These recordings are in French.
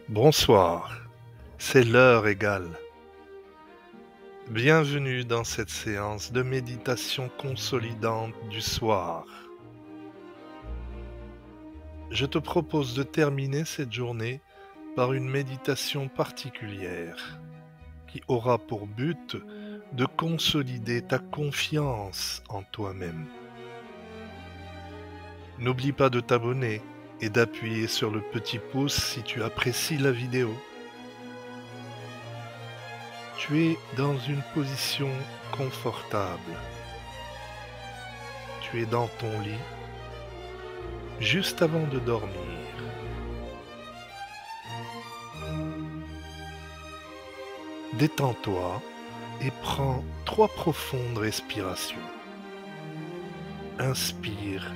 Bonsoir, c'est l'heure égale. Bienvenue dans cette séance de méditation consolidante du soir. Je te propose de terminer cette journée par une méditation particulière qui aura pour but de consolider ta confiance en toi-même. N'oublie pas de t'abonner et d'appuyer sur le petit pouce si tu apprécies la vidéo. Tu es dans une position confortable. Tu es dans ton lit, juste avant de dormir. Détends-toi et prends 3 profondes respirations. Inspire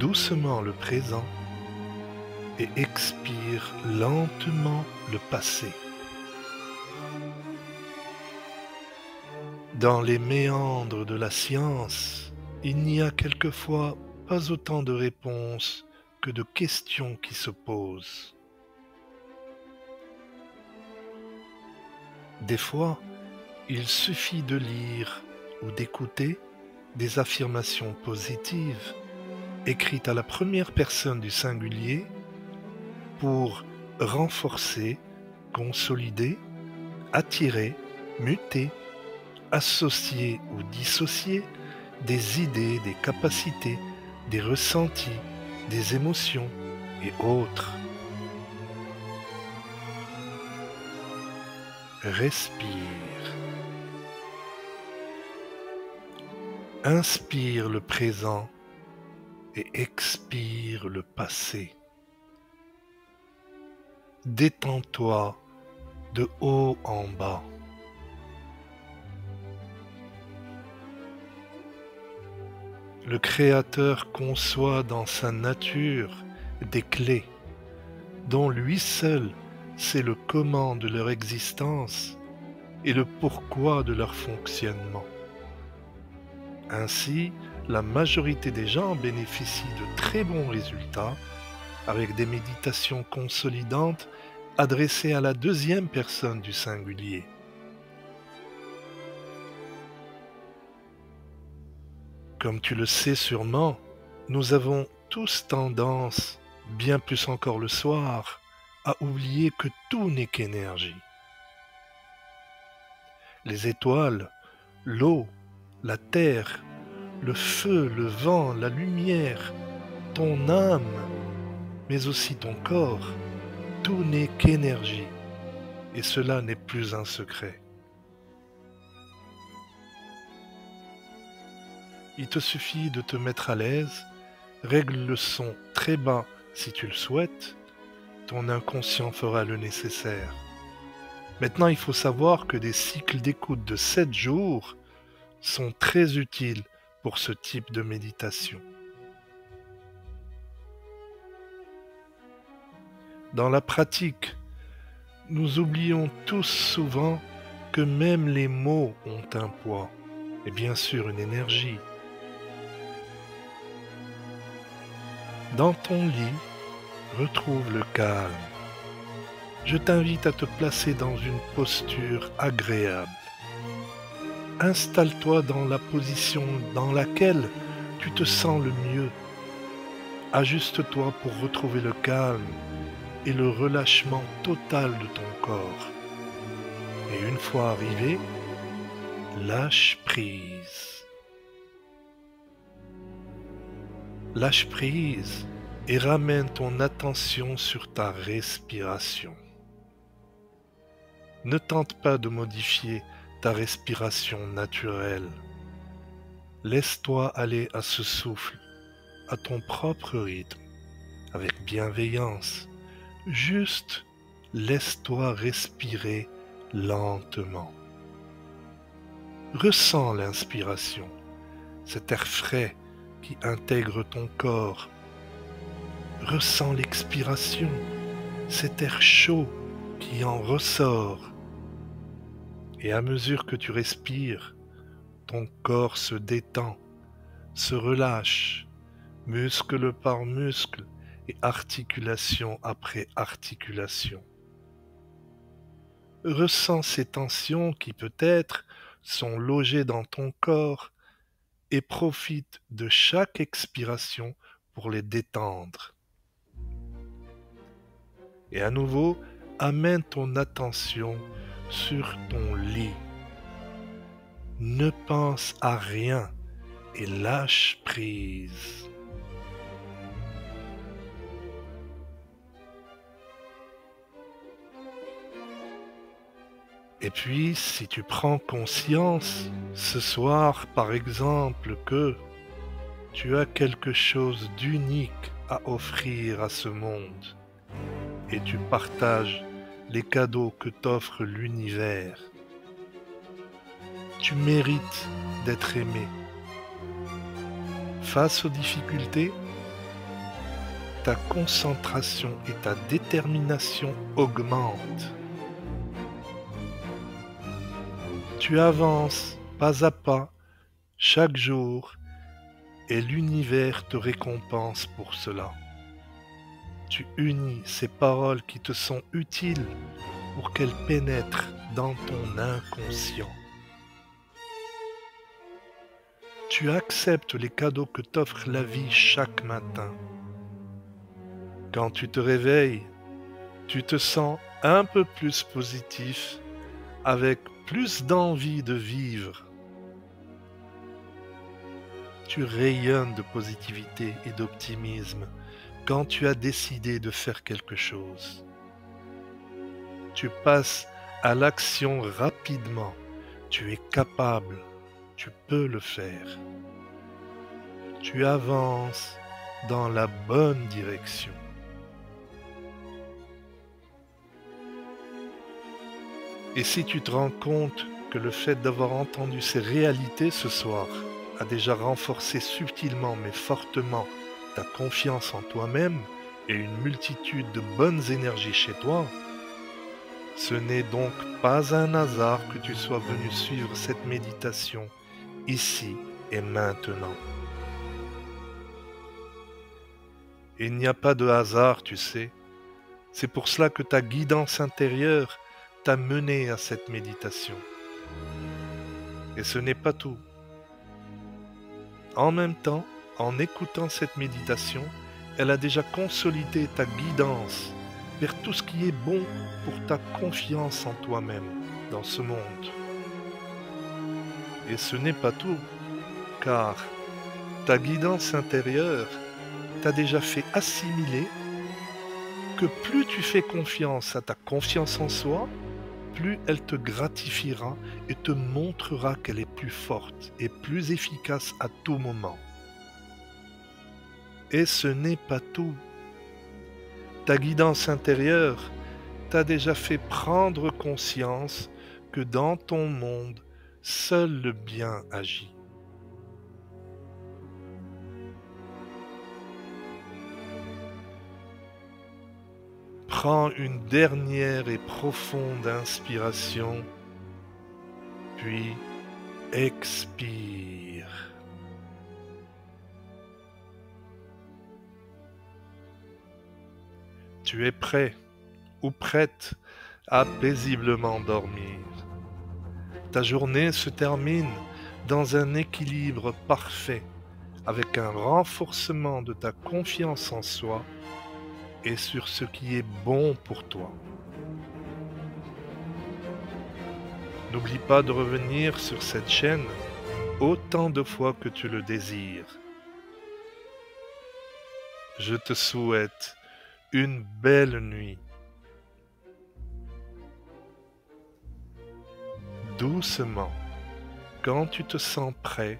doucement le présent et expire lentement le passé. Dans les méandres de la science, il n'y a quelquefois pas autant de réponses que de questions qui se posent. Des fois, il suffit de lire ou d'écouter des affirmations positives écrites à la première personne du singulier pour renforcer, consolider, attirer, muter, associer ou dissocier des idées, des capacités, des ressentis, des émotions et autres. Respire. Inspire le présent et expire le passé. Détends-toi de haut en bas. Le Créateur conçoit dans sa nature des clés dont lui seul sait le comment de leur existence et le pourquoi de leur fonctionnement. Ainsi, la majorité des gens bénéficient de très bons résultats avec des méditations consolidantes adressées à la deuxième personne du singulier. Comme tu le sais sûrement, nous avons tous tendance, bien plus encore le soir, à oublier que tout n'est qu'énergie. Les étoiles, l'eau, la terre, le feu, le vent, la lumière, ton âme, mais aussi ton corps, tout n'est qu'énergie, et cela n'est plus un secret. Il te suffit de te mettre à l'aise, règle le son très bas si tu le souhaites, ton inconscient fera le nécessaire. Maintenant, il faut savoir que des cycles d'écoute de 7 jours sont très utiles pour ce type de méditation. Dans la pratique, nous oublions tous souvent que même les mots ont un poids et bien sûr une énergie. Dans ton lit, retrouve le calme. Je t'invite à te placer dans une posture agréable. Installe-toi dans la position dans laquelle tu te sens le mieux. Ajuste-toi pour retrouver le calme et le relâchement total de ton corps. Et une fois arrivé, lâche prise. Lâche prise et ramène ton attention sur ta respiration. Ne tente pas de modifier ta respiration naturelle. Laisse-toi aller à ce souffle, à ton propre rythme, avec bienveillance. Juste laisse-toi respirer lentement. Ressens l'inspiration, cet air frais qui intègre ton corps. Ressens l'expiration, cet air chaud qui en ressort. Et à mesure que tu respires, ton corps se détend, se relâche, muscle par muscle et articulation après articulation. Ressens ces tensions qui peut-être sont logées dans ton corps et profite de chaque expiration pour les détendre. Et à nouveau, amène ton attention sur ton lit. Ne pense à rien et lâche prise. Et puis, si tu prends conscience, ce soir par exemple, que tu as quelque chose d'unique à offrir à ce monde, et tu partages les cadeaux que t'offre l'univers, tu mérites d'être aimé. Face aux difficultés, ta concentration et ta détermination augmentent. Tu avances pas à pas, chaque jour, et l'univers te récompense pour cela. Tu unis ces paroles qui te sont utiles pour qu'elles pénètrent dans ton inconscient. Tu acceptes les cadeaux que t'offre la vie chaque matin. Quand tu te réveilles, tu te sens un peu plus positif, avec plus d'envie de vivre. Tu rayonnes de positivité et d'optimisme quand tu as décidé de faire quelque chose. Tu passes à l'action rapidement. Tu es capable. Tu peux le faire. Tu avances dans la bonne direction. Et si tu te rends compte que le fait d'avoir entendu ces réalités ce soir a déjà renforcé subtilement mais fortement ta confiance en toi-même et une multitude de bonnes énergies chez toi, ce n'est donc pas un hasard que tu sois venu suivre cette méditation ici et maintenant. Et il n'y a pas de hasard, tu sais. C'est pour cela que ta guidance intérieure t'a mené à cette méditation. Et ce n'est pas tout. En même temps, en écoutant cette méditation, elle a déjà consolidé ta guidance vers tout ce qui est bon pour ta confiance en toi-même dans ce monde. Et ce n'est pas tout, car ta guidance intérieure t'a déjà fait assimiler que plus tu fais confiance à ta confiance en soi, plus elle te gratifiera et te montrera qu'elle est plus forte et plus efficace à tout moment. Et ce n'est pas tout. Ta guidance intérieure t'a déjà fait prendre conscience que dans ton monde, seul le bien agit. Prends une dernière et profonde inspiration, puis expire. Tu es prêt ou prête à paisiblement dormir. Ta journée se termine dans un équilibre parfait, avec un renforcement de ta confiance en soi et sur ce qui est bon pour toi. N'oublie pas de revenir sur cette chaîne autant de fois que tu le désires. Je te souhaite une belle nuit. Doucement, quand tu te sens prêt,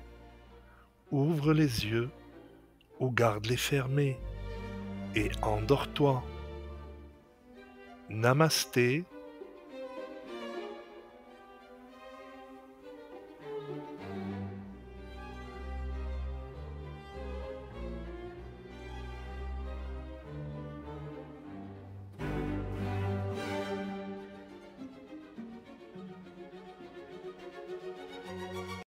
ouvre les yeux ou garde-les fermés et endors-toi. Namasté.